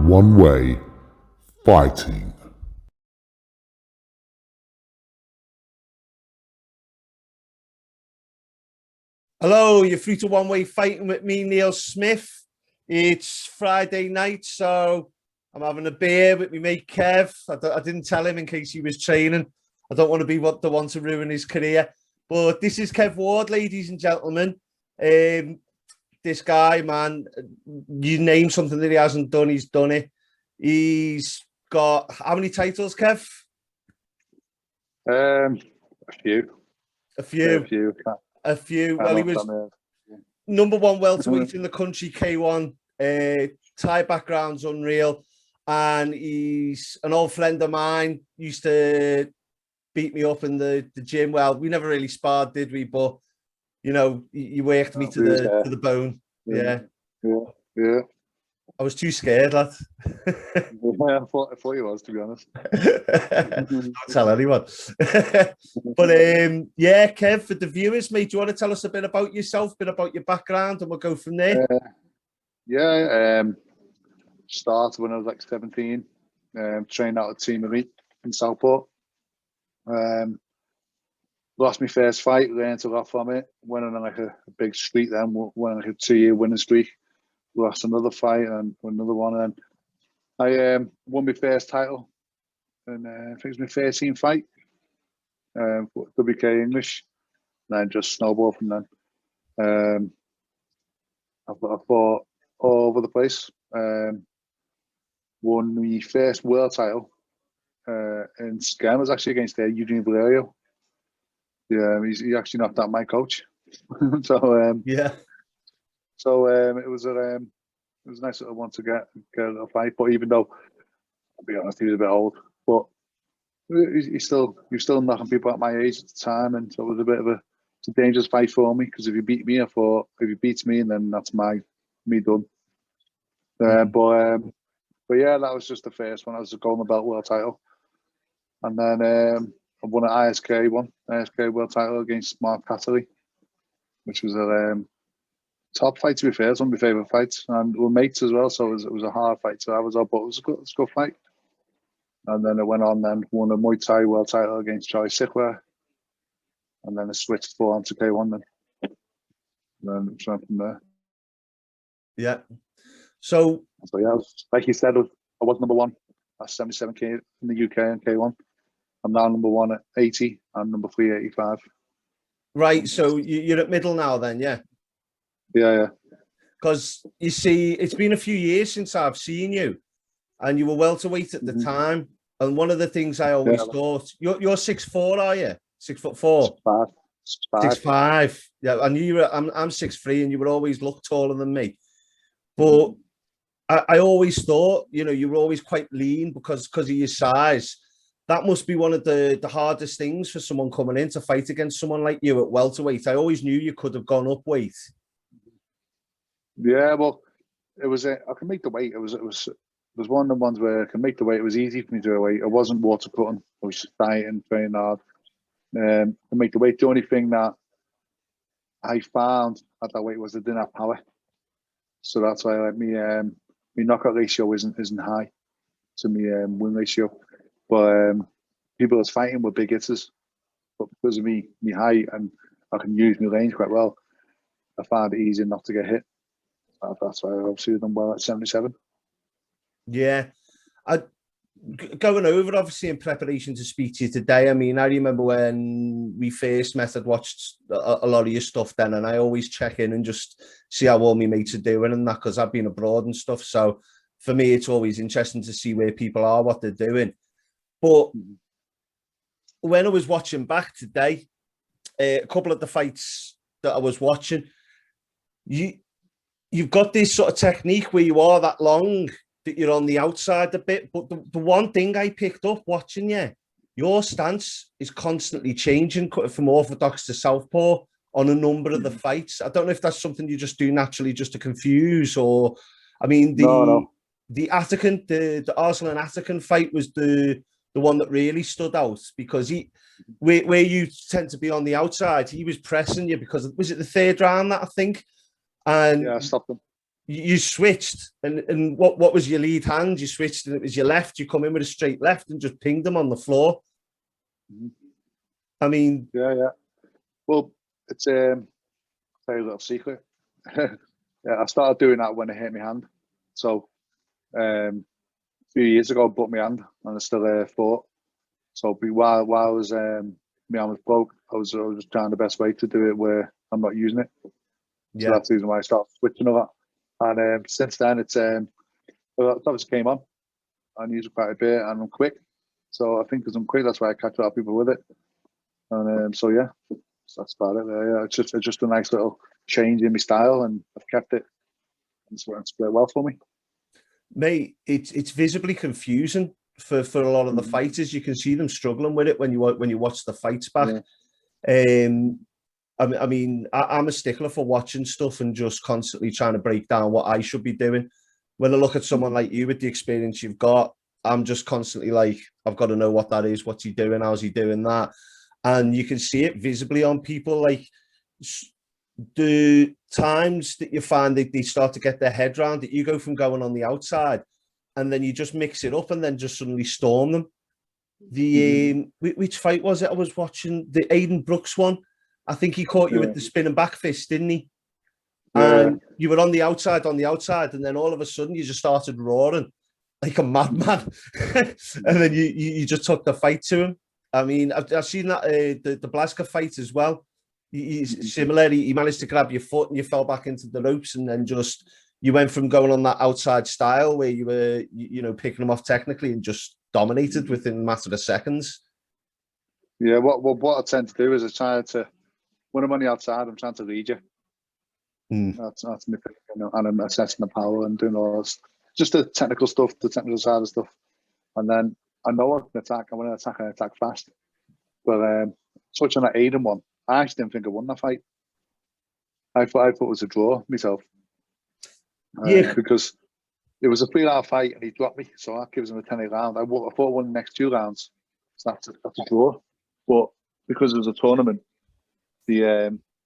one-way fighting. Hello, you're free to one-way fighting with me, Neill Smith. It's Friday night, so I'm having a beer with my mate Kev. I didn't tell him in case he was training. I don't want to be the one to ruin his career. But this is Kev Ward, ladies and gentlemen. This guy, man, you name something that he hasn't done, he's done it. He's got how many titles, Kev? A few. A few. Well, he was number one welterweight in the country, K1. Thai background's unreal. And he's an old friend of mine. Used to beat me up in the gym. Well, we never really sparred, did we? But, you know, you worked me to the bone. Yeah. I was too scared, lad. I thought he was, to be honest. Don't tell anyone. But yeah, Kev, for the viewers, mate, do you want to tell us a bit about yourself, a bit about your background, and we'll go from there? Started when I was like 17. Trained out at Team Elite in Southport. Lost my first fight, learned a lot from it. Went on like a big streak then, went on like a 2-year winning streak. Lost another fight and another one, and I won my first title, and I think it was my 13th fight, WK English, and then just snowballed from then. I fought all over the place. Won my first world title in Scam. Was actually against Eugene Valerio. Yeah, he's actually knocked out my coach. So yeah. So it was a nice little one to get a fight. But even though, I'll be honest, he was a bit old, but he's still knocking people at my age at the time, and so it was it's a dangerous fight for me, because if he beat me, I thought if he beats me, then that's me done. But yeah, that was just the first one. I was a golden belt world title, and then I won an ISK world title against Mark Catterley, which was a top fight, to be fair. It's one of my favourite fights, and we're mates as well, so it was a hard fight to have as well, but it was a good fight. And then it went on, then won a Muay Thai world title against Charlie Sickler, and then it switched full on to K1 then. And then it went from there. Yeah. So yeah, like you said, I was number one at 77k in the UK and K1. I'm now number one at 80 and number 3 at 85. Right, so you're at middle now then, yeah? Yeah. Because you see, it's been a few years since I've seen you, and you were welterweight at the time. And one of the things I always thought, you're 6'4", are you? 6'4"? 6'5". Yeah, I knew you were. I'm 6'3", and you would always look taller than me. But I always thought, you know, you were always quite lean because of your size. That must be one of the hardest things for someone coming in to fight against someone like you at welterweight. I always knew you could have gone up weight. Yeah, well, it was I can make the weight. It was one of the ones where I can make the weight. It was easy for me to do a weight. I wasn't water cutting. I was just dieting, training hard. To make the weight. The only thing that I found at that weight was I didn't have power. So that's why like me knockout ratio isn't high to me win ratio. But people that's fighting were big hitters. But because of me height, and I can use my range quite well, I found it easy not to get hit. That's why I obviously done well at 77. Yeah. Going over, obviously, in preparation to speak to you today, I mean, I remember when we first met, I'd watched a lot of your stuff then, and I always check in and just see how all my mates are doing and that, because I've been abroad and stuff. So for me, it's always interesting to see where people are, what they're doing. But when I was watching back today, a couple of the fights that I was watching, you've got this sort of technique where you are that long, that you're on the outside a bit. But the one thing I picked up watching you, your stance is constantly changing from orthodox to southpaw on a number of the fights. I don't know if that's something you just do naturally just to confuse, or, I mean, the Atakan, the Arsenal and Atakan fight was the one that really stood out, because where you tend to be on the outside, he was pressing you because, was it the third round that I think? And yeah, I stopped him. you switched, and what was your lead hand? You switched, and it was your left. You come in with a straight left and just pinged him on the floor. I mean, yeah. Well, it's a very little secret. Yeah, I started doing that when I hit my hand. So a few years ago, I broke my hand, and I still fought. So while I was my arm was broke, I was trying the best way to do it where I'm not using it. So that's the reason why I started switching over. And since then, it's obviously came on. I use it quite a bit, and I'm quick. So I think because I'm quick, that's why I catch a lot of people with it. And so yeah, so that's about it. Yeah, it's just a nice little change in my style, and I've kept it. And it's worked well for me. Mate, it's visibly confusing for a lot of the fighters. You can see them struggling with it when you watch the fights back. Yeah. I mean, I'm a stickler for watching stuff and just constantly trying to break down what I should be doing. When I look at someone like you with the experience you've got, I'm just constantly like, I've got to know what that is. What's he doing? How's he doing that? And you can see it visibly on people. Like the times that you find that they start to get their head around it, you go from going on the outside and then you just mix it up and then just suddenly storm them. Which fight was it? I was watching the Aiden Brooks one. I think he caught you with the spinning back fist, didn't he? And you were on the outside, and then all of a sudden you just started roaring like a madman. And then you just took the fight to him. I mean, I've seen that the Blaska fight as well. Similarly, he managed to grab your foot and you fell back into the ropes, and then just you went from going on that outside style where you were, picking them off technically and just dominated within a matter of seconds. Yeah, what I tend to do is I try to, when I'm on the outside, I'm trying to read you. That's me, and I'm assessing the power and doing all this, just the technical stuff, the technical side of stuff. And then I know I can attack. I want to attack and attack fast. But touching that Aiden one, I actually didn't think I won that fight. I thought it was a draw myself. Because it was a 3-round fight and he dropped me, so that gives him a 10-8 round. I thought I won the next 2 rounds, so that's a draw. But because it was a tournament, he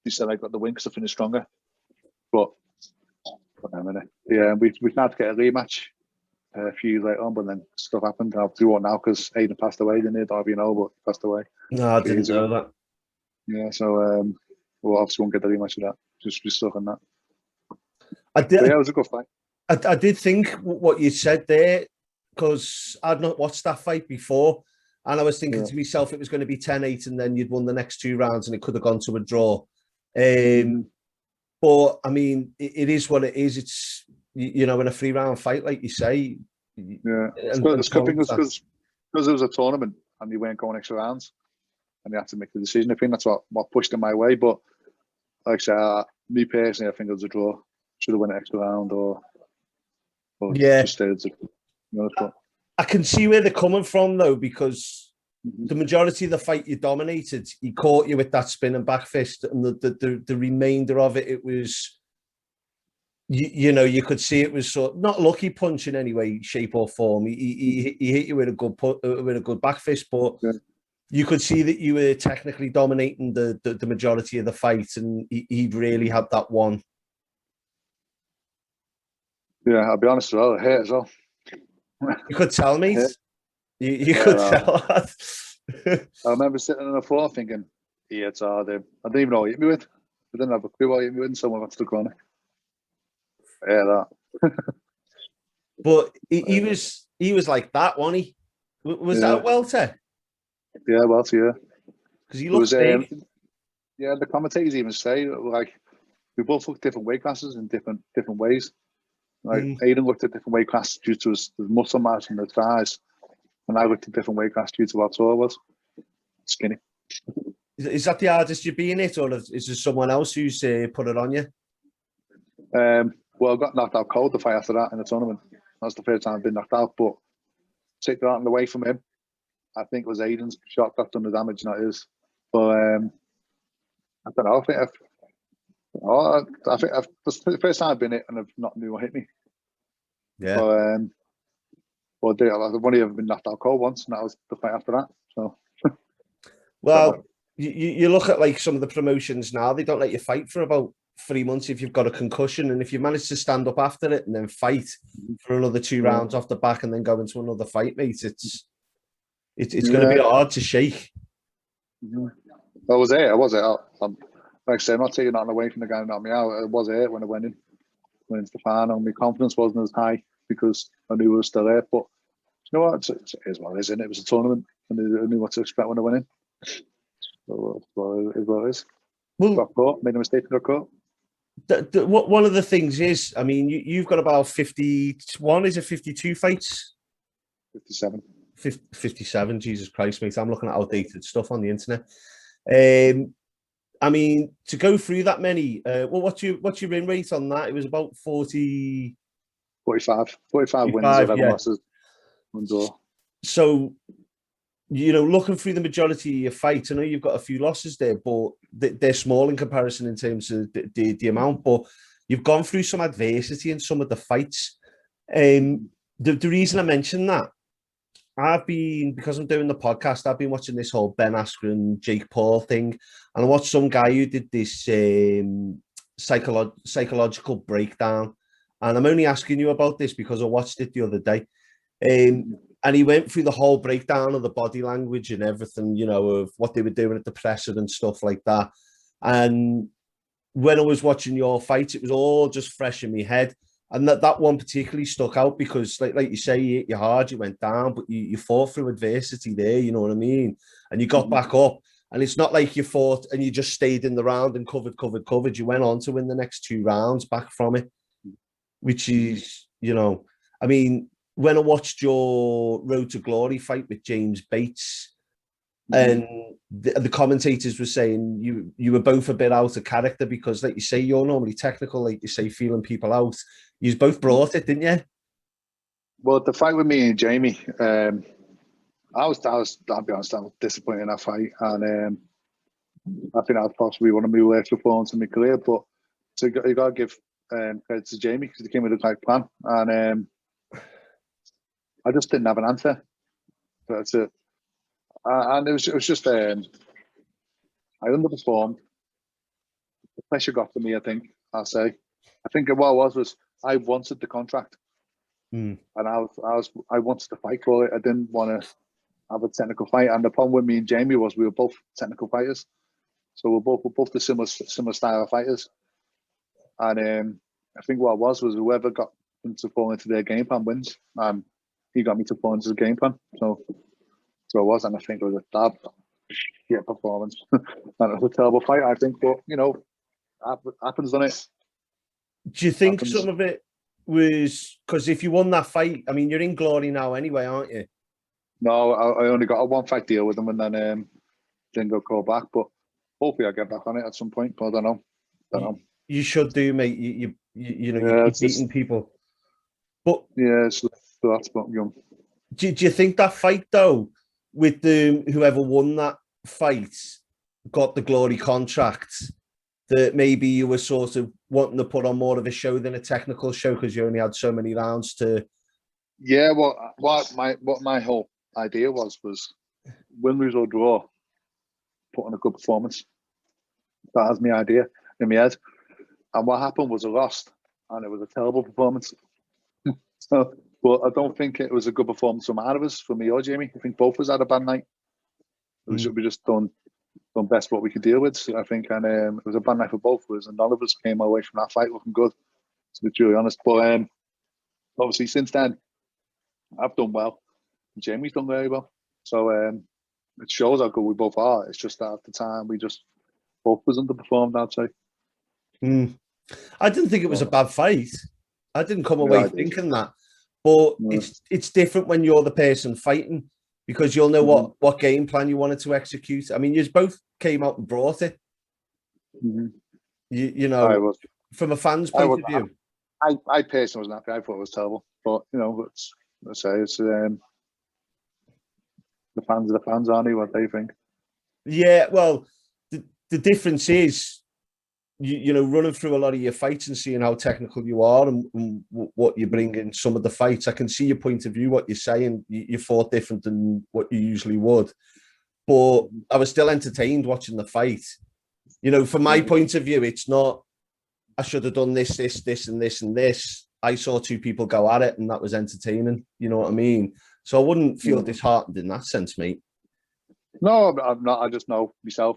said I got the win because I finished stronger. But yeah, we had to get a rematch a few years later on, but then stuff happened. I'll do one now because Aiden passed away, didn't he? But he passed away. No, I didn't know that. Yeah, so we'll obviously won't get the rematch of that. Just stuck on that. But yeah, it was a good fight. I did think what you said there, because I'd not watched that fight before, and I was thinking to myself it was going to be 10-8 and then you'd won the next 2 rounds and it could have gone to a draw. But I mean, it is what it is. It's, in a 3-round fight, like you say. Yeah, it's because it was a tournament and you weren't going extra rounds and you had to make the decision. I think that's what pushed in my way. But like I said, me personally, I think it was a draw. Should have won an extra round or just stayed. I can see where they're coming from though, because the majority of the fight you dominated, he caught you with that spinning back fist, and the remainder of it, it was, you could see it was sort of not lucky punch in any way, shape or form. He hit you with a good back fist, but you could see that you were technically dominating the majority of the fight, and he really had that one. Yeah, I'll be honest as well. It hurt as well. You could tell me. You could tell that. I remember sitting on the floor thinking, yeah, it's hard. I didn't even know what he hit me with. I didn't have a clue what he hit me with, and someone went to the corner. Yeah, that. But he was like that, wasn't he? Was that Welter? Yeah, Welter, yeah. Because he looks big. Yeah, the commentators even say, like, we both look different weight classes in different ways. Like Aiden looked at different weight classes due to his muscle mass and his thighs, and I looked at different weight classes due to what I was skinny. Is that the hardest you've been it, or is there someone else who's put it on you? Well, I got knocked out cold the fight after that in the tournament. That was the first time I've been knocked out, but take that away from him, I think it was Aiden's shot that done the damage, not his. But I don't know. I think that's the first time I've been hit and I've not knew what hit me. Yeah. But I've only ever been knocked out cold once, and that was the fight after that. So. Well, you look at like some of the promotions now; they don't let you fight for about 3 months if you've got a concussion, and if you manage to stand up after it and then fight for another 2 rounds off the back and then go into another fight, mate, it's going to be hard to shake. I was it. Like I say, I'm not taking nothing away from the guy who knocked me out. It was it when I went into the final. My confidence wasn't as high because I knew I was still there. But you know what? It is what it is, isn't it? It was a tournament, and I knew what to expect when I went in. So it is what it is. Well, got caught, made a mistake, got caught. One of the things is, I mean, you've got about 51, is it 52 fights? 57. 57, Jesus Christ, mate. I'm looking at outdated stuff on the internet. I mean, to go through that many, what's your win rate on that? It was about 45 wins, 11 losses, 1 draw. So, looking through the majority of your fights, I know you've got a few losses there, but they're small in comparison in terms of the amount, but you've gone through some adversity in some of the fights. The reason I mention that, because I'm doing the podcast, I've been watching this whole Ben Askren, Jake Paul thing, and I watched some guy who did this psychological breakdown, and I'm only asking you about this because I watched it the other day, and he went through the whole breakdown of the body language and everything, of what they were doing at the presser and stuff like that. And when I was watching your fights, it was all just fresh in my head. And that one particularly stuck out because, like you say, you hit you hard, you went down, but you fought through adversity there, you know what I mean? And you got back up. And it's not like you fought and you just stayed in the round and covered. You went on to win the next 2 rounds back from it, which is, I mean, when I watched your Road to Glory fight with James Bates, and the commentators were saying you were both a bit out of character because, like you say, you're normally technical, like you say, feeling people out. You both brought it, didn't you? Well, the fight with me and Jamie, I'll be honest, I was disappointed in that fight, and I think that was possibly one of my worst performances in my career. But you got to give credit to Jamie because he came with a tight plan, and I just didn't have an answer. That's it. And it was just I underperformed. The pressure got to me, I think. I'll say. I think what it was I wanted the contract, and I wanted to fight for it. I didn't want to have a technical fight. And the problem with me and Jamie was we were both technical fighters, so we're both the similar style of fighters. And I think what it was whoever got them to fall into their game plan wins. He got me to fall into the game plan. So it was, and I think it was a shit performance. And it was a terrible fight, I think, but happens, doesn't it? Do you think some of it was because if you won that fight, I mean, you're in glory now anyway, aren't you? No, I only got a 1-fight deal with them and then didn't go call back, but hopefully I'll get back on it at some point, but I don't know. You should do, mate. You keep beating people. But yeah, so that's what young. Do you think that fight though, with whoever won that fight got the glory contract, that maybe you were sort of wanting to put on more of a show than a technical show because you only had so many rounds to? Yeah, well, what my whole idea was win, lose or draw, put on a good performance. That was my idea in my head. And what happened was I lost, and it was a terrible performance. So, but I don't think it was a good performance from either of us, for me or Jamie. I think both of us had a bad night. We just done best what we could deal with, I think. And it was a bad night for both of us, and none of us came away from that fight looking good, to be truly honest. But obviously, since then, I've done well. Jamie's done very well. So it shows how good we both are. It's just that at the time, we just both was underperformed, I'd say. I didn't think it was a bad fight. I didn't come away thinking that. But it's different when you're the person fighting, because you'll know what game plan you wanted to execute. I mean, you both came out and brought it. You know, from a fan's point of view. I personally wasn't happy. I thought it was terrible. But, let's say it's the fans are the fans, aren't they? What they think. Yeah, well, the difference is, you know, running through a lot of your fights and seeing how technical you are and what you bring in some of the fights, I can see your point of view, what you're saying. You fought different than what you usually would. But I was still entertained watching the fight. You know, from my point of view, it's not I should have done this, and this. I saw two people go at it, and that was entertaining. You know what I mean? So I wouldn't feel disheartened in that sense, mate. No, I'm not. I just know myself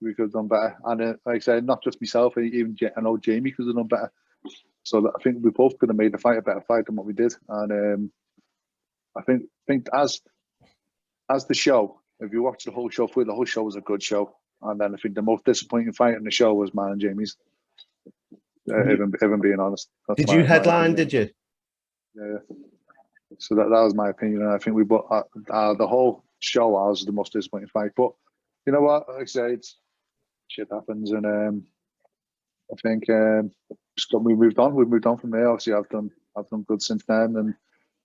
we could have done better, and like I said, not just myself. Even I know Jamie could have done better. So I think we both could have made the fight a better fight than what we did. And I think as the show, if you watch the whole show through, the whole show was a good show. And then I think the most disappointing fight in the show was mine and Jamie's. If I'm being honest. Did you headline? Did you? Yeah. So that was my opinion. And I think we both the whole show was the most disappointing fight. But you know what? Like I say, shit happens, and I think we moved on. We've moved on from there. Obviously, I've done good since then, and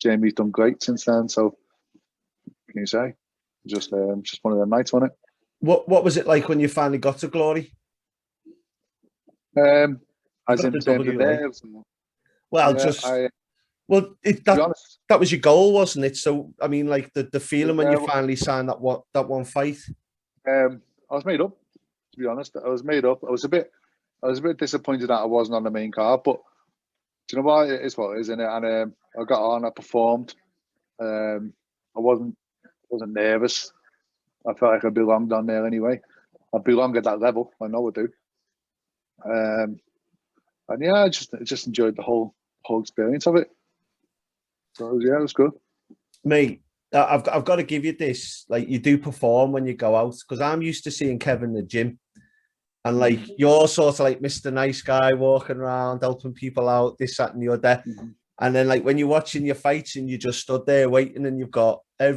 Jamie's done great since then. So, what can you say? Just one of them nights, wasn't it? What was it like when you finally got to glory? As in terms of nerves. Well, that was your goal, wasn't it? So, I mean, like the feeling when you finally signed that one fight. I was made up, to be honest. I was made up. I was a bit disappointed that I wasn't on the main card, but do you know what? It is what it is, isn't it? And I got on. I performed. I wasn't nervous. I felt like I belonged on there anyway. I belong at that level. I know I do. And yeah, I just enjoyed the whole experience of it. So it was good. Mate, I've got to give you this. Like, you do perform when you go out, because I'm used to seeing Kev in the gym, and like you're sort of like Mr. Nice Guy walking around helping people out, this, that, and the other. And then like when you're watching your fights and you just stood there waiting, and you've got all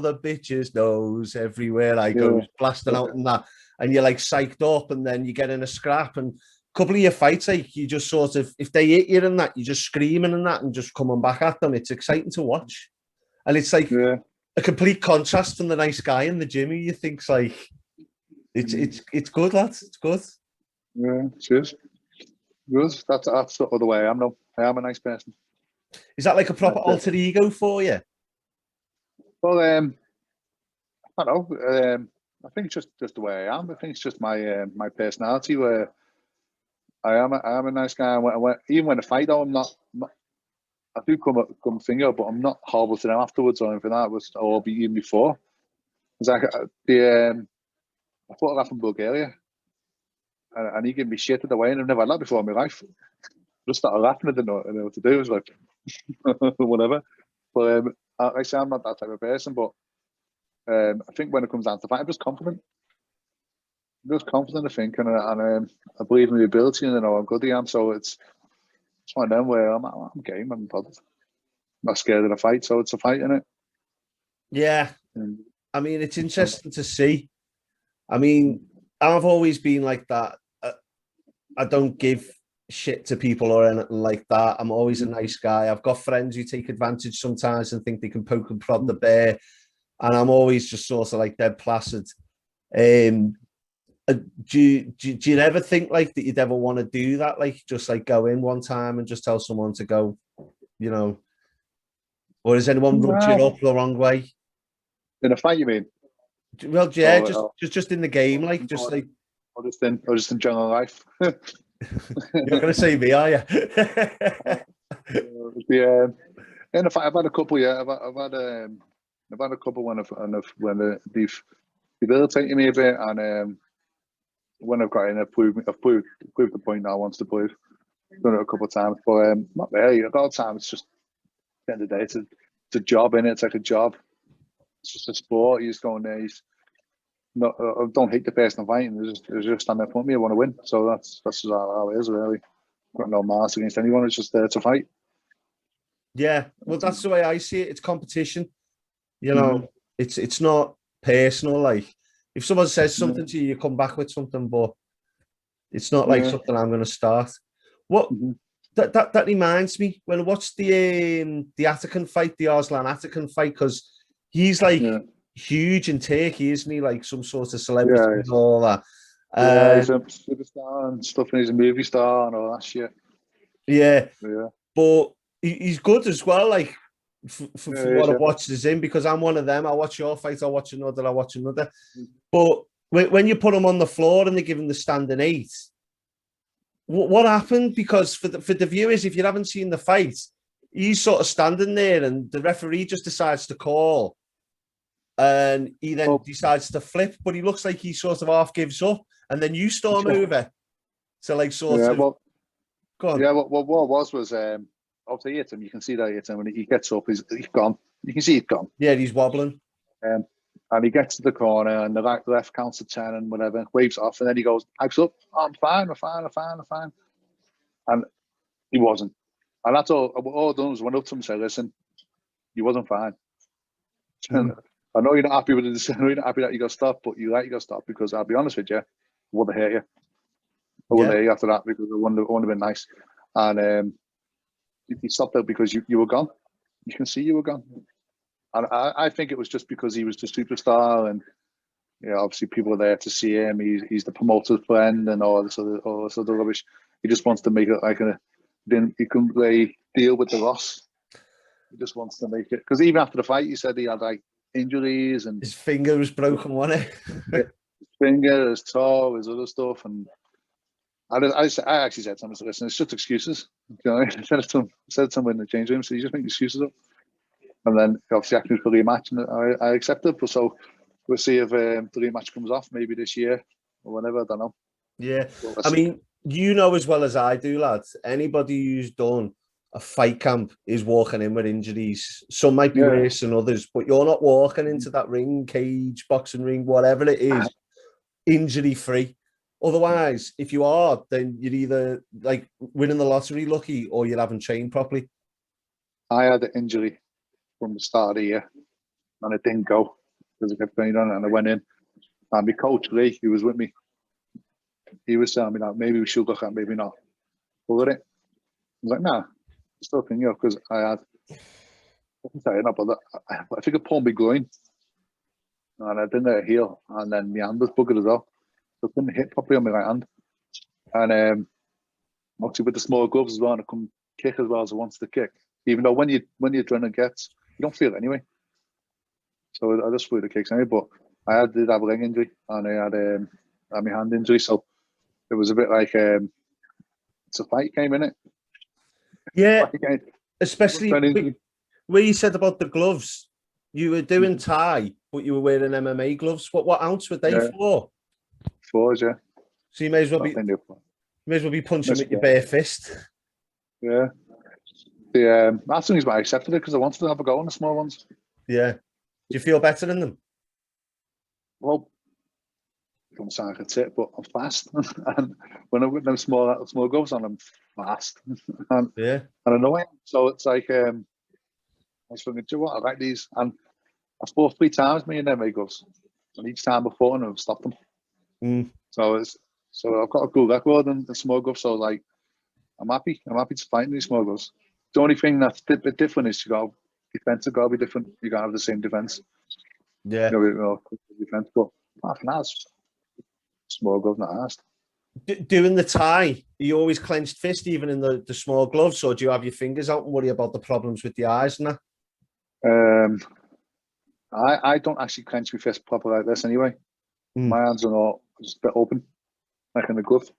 the bitches nose everywhere, like goes blasting out and that, and you're like psyched up, and then you get in a scrap, and a couple of your fights, like you just sort of, if they hit you and that, you're just screaming and that and just coming back at them. It's exciting to watch. And it's like a complete contrast from the nice guy in the gym who you think's like, it's good, lads. It's good. Yeah, cheers. Good. That's the other way I am now. I am a nice person. Is that like a proper alter ego for you? Well, I don't know. I think it's just the way I am. I think it's just my personality, where I am a nice guy. Even when I fight, though, I'm not. I do come finger, but I'm not horrible to them afterwards or anything. That was even before. It's like I fought a guy from Bulgaria, and he gave me shit at the way, and I've never had that before in my life. I just started laughing. I didn't know what to do. I was like, whatever. But I say I'm not that type of person. But I think when it comes down to fight, I'm just confident. I think, and I believe in my ability, and I know how good I am. So it's one of them where I'm game. I'm bothered. I'm not scared of the fight, so it's a fight, isn't it? Yeah. I mean, it's interesting to see. I mean, I've always been like that. I don't give shit to people or anything like that. I'm always a nice guy. I've got friends who take advantage sometimes and think they can poke and prod the bear, and I'm always just sort of like dead placid. Do you ever think like that you'd ever want to do that? Like, just like go in one time and just tell someone to go, you know, or is anyone rubbed you up the wrong way? In a fight, you mean? Well, yeah, just in the game, like, just like, or just in general life. You're not gonna say me, are you? Yeah, in a fight, I've had a couple. Yeah, I've had a couple when they've debilitated me a bit, and when I've got in, I've proved the point that I want to prove. I've done it a couple of times, but not really. A lot of times, it's just at the end of the day, it's a job, innit? It's like a job. It's just a sport. You just go in there. I don't hate the person I'm fighting. They just stand there in front of me. I want to win. So that's just how it is, really. Got no mass against anyone. It's just there to fight. Yeah, well, that's the way I see it. It's competition. You know, it's not personal. Like, if someone says something to you, you come back with something, but it's not like something I'm going to start. What that reminds me, when I watched the Atakan fight, the Arslan Atakan fight, because he's like huge in Turkey, isn't he? Like some sort of celebrity and all that. He's a superstar and stuff, and he's a movie star and all that shit. Yeah. But he's good as well. Like, for what I've watched is him, because I'm one of them. I watch your fight, I watch another. But when you put him on the floor and they give him the standing 8, what happened? Because for the viewers, if you haven't seen the fight, he's sort of standing there, and the referee just decides to call, and he then decides to flip, but he looks like he sort of half gives up, and then you storm over to like sort of. Well, go on. Yeah, what was obviously he hit him. You can see that he hit him when he gets up. He's gone. You can see he's gone. Yeah, he's wobbling. And he gets to the corner, and the ref counts to 10 and whatever, waves off, and then he goes, "Pipes up. Oh, I'm fine. And he wasn't. And that's all done was went up to him and said, "Listen, you wasn't fine. I know you're not happy with it. I know you're not happy that you got stopped, but you got stopped because I'll be honest with you, I would have hurt you. I would have hurt you after that because it wouldn't have been nice." And he stopped out because you were gone. You can see you were gone. And I think it was just because he was the superstar, and obviously people were there to see him. He's the promoter's friend and all this other rubbish. He just wants to make it like he couldn't really deal with the loss. He just wants to make it, because even after the fight, he said he had like injuries and his finger was broken, wasn't it? his finger, his toe, his other stuff, and I actually said to him, "Listen, it's just excuses." I said it to him in the change room, so you just make excuses up. And then obviously asking for the rematch, and I accepted. But so we'll see if the rematch comes off maybe this year or whenever. I don't know. Yeah, I mean, as well as I do, lads. Anybody who's done a fight camp is walking in with injuries. Some might be worse than others, but you're not walking into that ring, cage, boxing ring, whatever it is, injury free. Otherwise, if you are, then you're either like winning the lottery lucky, or you haven't trained properly. I had an injury from the start of the year, and it didn't go because I kept playing on it, and I went in. And my coach Lee, he was with me. He was telling me that maybe we should look at, maybe not. But I was like, nah, still thinking because I had. I can tell you not, but I think I pulled my groin, and I didn't get a heel, and then my hand was buggered as well. So I couldn't hit properly on my right hand, and obviously with the small gloves as well, and I couldn't kick as well as I wanted to kick. Even though when your adrenaline gets, you don't feel it anyway. So I just flew the kicks anyway. But I did have a leg injury, and I had my hand injury, so it was a bit like it's a fight game, innit? Yeah, especially where you said about the gloves. You were doing Thai, but you were wearing MMA gloves. What ounce were they for? 4s, yeah. So you may as well be punching with your bare fist. Yeah. That's the reason why I accepted it, because I wanted to have a go on the small ones. Yeah. Do you feel better in them? Well, I don't sound like a tip, but I'm fast. And when I put them small gloves on, I'm fast. and annoying. So it's like, I was thinking, do you know what? I like these. And I fought 3 times, me and them gloves. And each time I fought them, I've stopped them. So I've got a good record in the small gloves. So like, I'm happy to fight in these small gloves. The only thing that's a bit different is defense has got to be different. You got to have the same defense. Yeah. Defense, but apart from that, small gloves not asked. Doing the tie, you always clenched fist even in the small gloves, or do you have your fingers out and worry about the problems with the eyes and that? I don't actually clench my fist proper like this anyway. My hands are all just a bit open, like in the glove.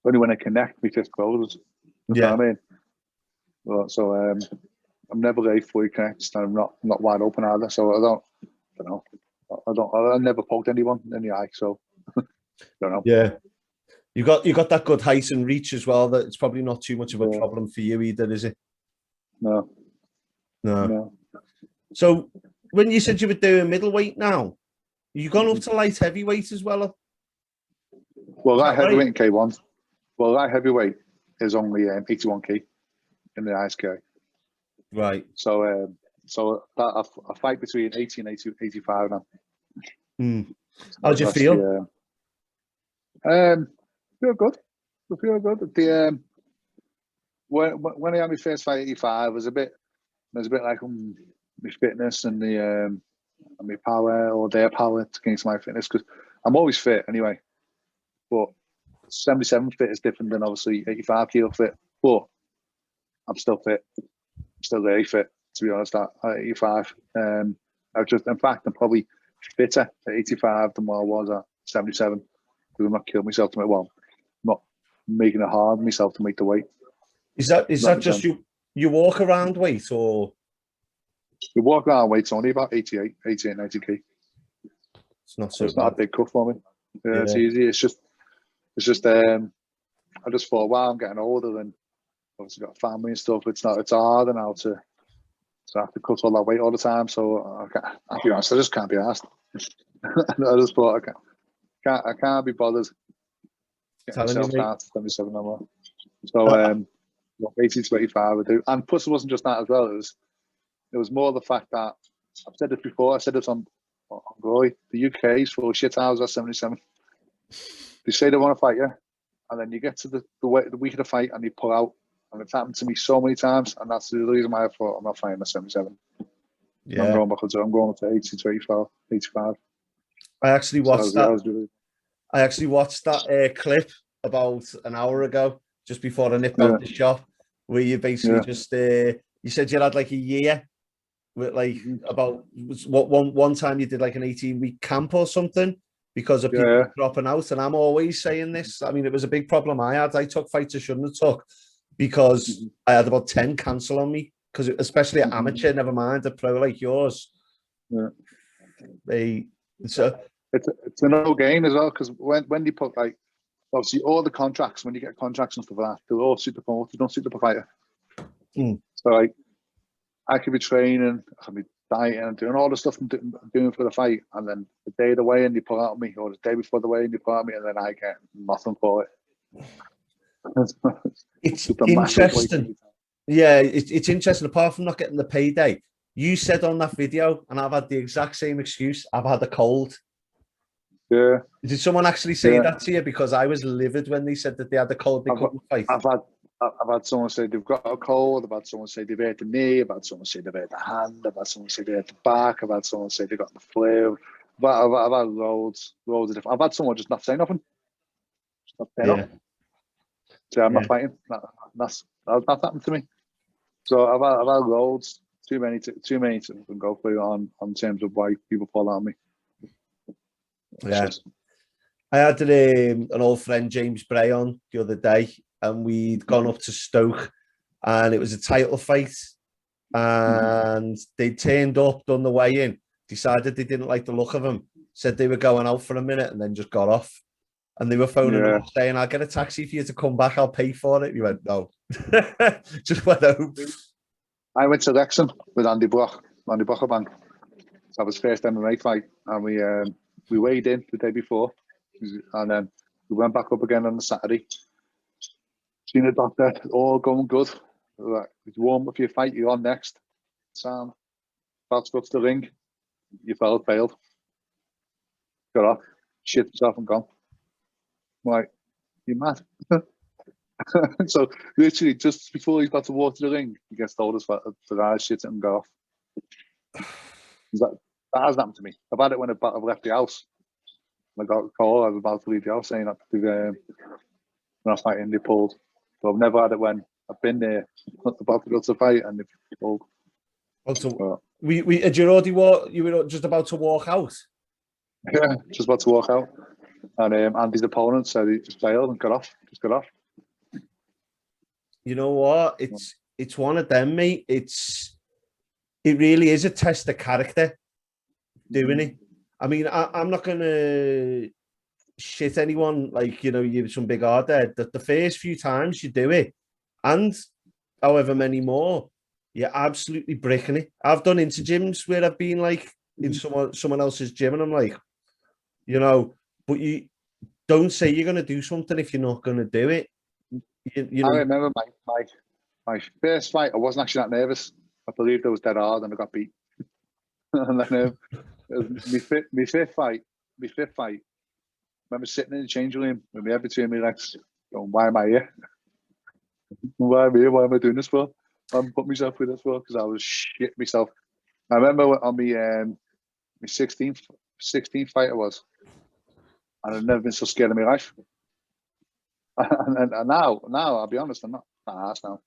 Only when I connect, my fist closes. You know what I mean? So I'm never really fully connected, and I'm not wide open either. So I never poked anyone in the eye. So I don't know. Yeah, you got that good height and reach as well. That it's probably not too much of a problem for you either, is it? No. So when you said you were doing middleweight now, you gone up to light heavyweight as well? Well, light heavyweight in K1. Well, light heavyweight is only 81 kg in the ISK. Right. So that a fight between 80 and 85 now. How'd you feel? Feel good. I feel good. When I had my first fight at 85, it was a bit like my fitness and my power, or their power against my fitness, because I'm always fit anyway. But 77 fit is different than obviously 85 kilo fit. But I'm still fit. I'm still very fit, to be honest. At 85, in fact, I'm probably fitter at 85 than what I was at 77, because I'm not killing myself to my making it hard on myself to make the weight. Is that just you walk around weight, or you walk around weight's only about 88, 90 kg. It's not so it's not a big cut for me. Yeah, it's easy. It's just I just thought, wow, I'm getting older and obviously got a family and stuff. It's harder now to have to cut all that weight all the time. So I'll be honest, I just can't be asked. I just thought I can't be bothered getting myself down to 77 no more. So 80 to 85 I do. And plus it wasn't just that as well. It was more the fact that I've said it before, I said it on Roy, the UK is full of shit houses at 77. They say they want to fight you, and then you get to the week of the fight and you pull out. And it's happened to me so many times, and that's the reason why I thought I'm not fighting at 77. Yeah. I'm going backwards. I'm going to 80 to 85. I actually watched that. I actually watched that clip about an hour ago, just before I nipped out the shop, where you basically just you said you had like a year with like about one time you did like an 18-week camp or something because of people dropping out. And I'm always saying this. I mean, it was a big problem I had. I took fights I shouldn't have took because I had about 10 cancel on me, because especially at amateur, never mind a pro like yours. Yeah. It's a no gain as well, because when you put like obviously all the contracts, when you get contracts and stuff like that, they'll all suit the promoter, don't suit the fighter. So like I could be training, I could be dieting and doing all the stuff I'm doing for the fight, and then the day of the weigh-in you pull out on me, or the day before the weigh-in you pull out on me, and then I get nothing for it. It's interesting. Yeah, it's interesting. Apart from not getting the payday, you said on that video, and I've had the exact same excuse. I've had a cold. Yeah. Did someone actually say that to you? Because I was livid when they said that they had a cold. They couldn't fight. I've had someone say they've got a cold. I've had someone say they've hurt the knee. I've had someone say they've hurt the hand. I've had someone say they hurt the back. I've had someone say they got the flu. But I've had loads of different. I've had someone just not say nothing. Just not say nothing. So I'm not fighting. That's happened to me. So I've had loads. Too many to go through on terms of why people fall out on me. Yeah. I had an old friend, James Bray, on the other day, and we'd gone up to Stoke, and it was a title fight, and they turned up, done the weigh-in, decided they didn't like the look of him, said they were going out for a minute, and then just got off. And they were phoning him up saying, I'll get a taxi for you to come back, I'll pay for it. He went, no. Just went home. I went to Wrexham with Andy Brockbank. That was first MMA fight, and we weighed in the day before, and then we went back up again on the Saturday. Seen the doctor, all going good. Like, you warm up for your fight, you're on next. Sam, about to go to the ring, you failed. Got off, shit yourself and gone. I'm like, you mad? So literally just before he's about to walk to the ring, he gets told us that the guy's shit and go off. That hasn't happened to me. I've had it when I've left the house. I got a call, I was about to leave the house saying that when I was fighting, they pulled. But I've never had it when I've been there, about to go to the fight, and they pulled. Also, had you already you were just about to walk out? Yeah, just about to walk out. And Andy's opponent said he just failed and got off. Just got off. You know what? It's one of them, mate. It really is a test of character, doing it. I mean, I'm not gonna shit anyone, like, you know, you're some big hard there. The first few times you do it, and however many more, you're absolutely bricking it. I've done into gyms where I've been like in someone else's gym, and I'm like, you know, but you don't say you're gonna do something if you're not gonna do it. You know, I remember my first fight, I wasn't actually that nervous. I believed I was dead hard and I got beat. And then my fifth fight, I remember sitting in the changing room with my head between my legs, going, why am I here? Why am I here? Why am I doing this for? I'm putting myself through this for, because I was shit myself. I remember on my 16th fight I was, and I've never been so scared in my life. And now, I'll be honest, I'm not arsed now.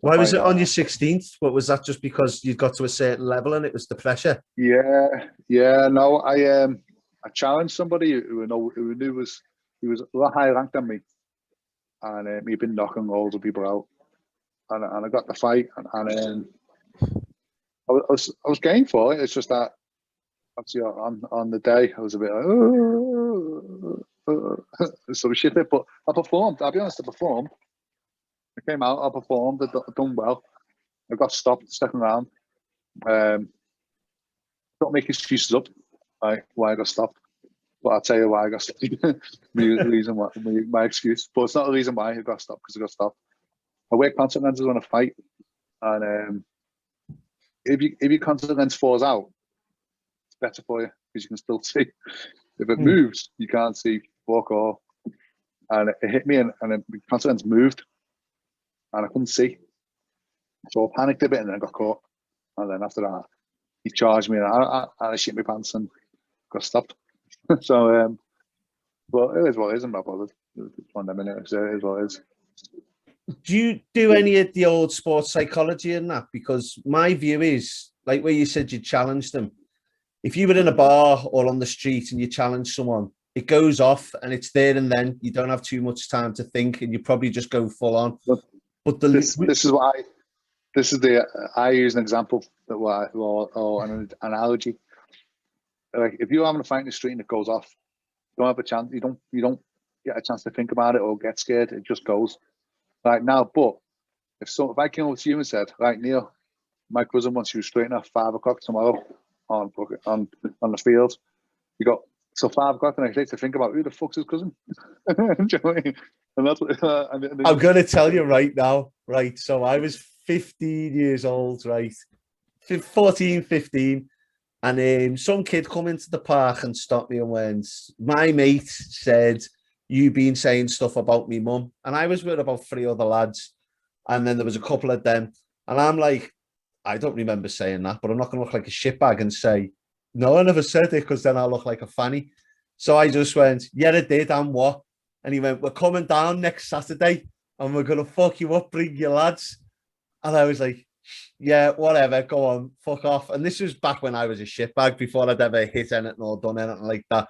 Why was it on your 16th? What was that? Just because you got to a certain level and it was the pressure? Yeah. No, I challenged somebody who knew he was a lot higher ranked than me, and we've been knocking loads of people out, and I got the fight, and I was game for it. It's just that obviously on the day I was a bit like, sort of shit it, but I performed. I'll be honest, I performed. I came out, I performed, I done well. I got stopped the second round. Don't make excuses up, right, why I got stopped. But I'll tell you why I got stopped. reason why, my excuse. But it's not the reason why I got stopped, because I got stopped. I wear contact lenses when I fight, and if your contact lens falls out, it's better for you because you can still see. If it moves, you can't see fuck all. And it hit me, and the contact lens moved, and I couldn't see. So I panicked a bit, and then I got caught. And then after that, he charged me, and I shit my pants and got stopped. So, but it is what it is. I'm not bothered. It's 1 minute. So it is what it is. Do you do any of the old sports psychology in that? Because my view is, like where you said you challenged them, if you were in a bar or on the street and you challenge someone, it goes off and it's there and then. You don't have too much time to think, and you probably just go full on. But this is why I use an example that or an analogy. Like if you're having a fight in the street and it goes off, you don't have a chance. You don't get a chance to think about it or get scared. It just goes. Right now, but if I came up to you and said, right, Neil, my cousin wants you straight at 5 o'clock tomorrow on the field, you got till 5 o'clock the next day to think about who the fuck's his cousin. Do you know what I mean? And that's what, I'm going to tell you right now, right? So I was 15 years old, right? 14, 15. And some kid come into the park and stopped me and went, my mate said, you been saying stuff about me mum. And I was with about 3 other lads. And then there was a couple of them. And I'm like, I don't remember saying that, but I'm not going to look like a shitbag and say, no, I never said it, because then I'll look like a fanny. So I just went, yeah, I did, and what? And he went, we're coming down next Saturday and we're going to fuck you up, bring your lads. And I was like, yeah, whatever, go on, fuck off. And this was back when I was a shitbag, before I'd ever hit anything or done anything like that.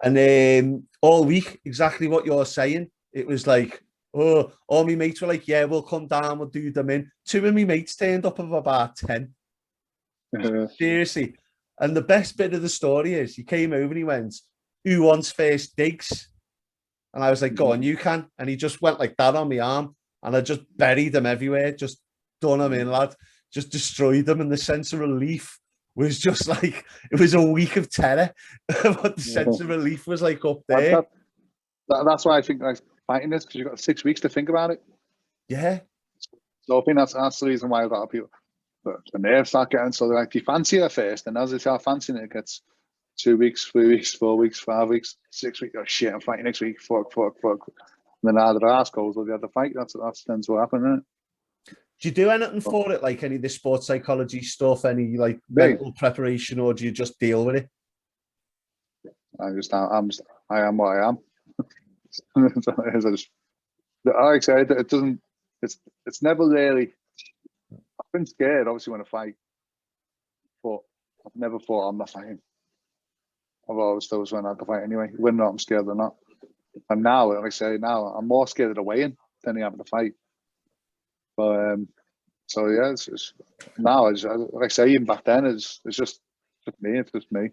And all week, exactly what you're saying. It was like, oh, all my mates were like, yeah, we'll come down, we'll do them in. 2 of my mates turned up of about 10. Seriously. And the best bit of the story is he came over and he went, who wants first digs? And I was like, go on, you can. And he just went like that on my arm. And I just buried them everywhere, just done them in, lad. Just destroyed them. And the sense of relief was just like, it was a week of terror. But the sense of relief was like up there. That's why I think like fighting this, because you've got 6 weeks to think about it. Yeah. So I think that's the reason why a lot of people, the nerves start getting, so they're like, you fancy it first, and as they start fancying it, it gets 2 weeks, 3 weeks, 4 weeks, 5 weeks, 6 weeks. Oh shit, I'm fighting next week. Fuck. And then either the ass goes or the other fight. That tends to happen, isn't it? Do you do anything for it, like any of the sports psychology stuff, any like mental preparation, or do you just deal with it? I am what I am. Like I said, it doesn't. It's never really. I've been scared, obviously, when I fight, but I've never thought I'm not fighting. I've always thought when I had to fight anyway, whether or not I'm scared or not. And now, like I say, I'm more scared of the weigh-in than having to fight. But so yeah, it's just, now, like I say, even back then, it's just me. It's just me.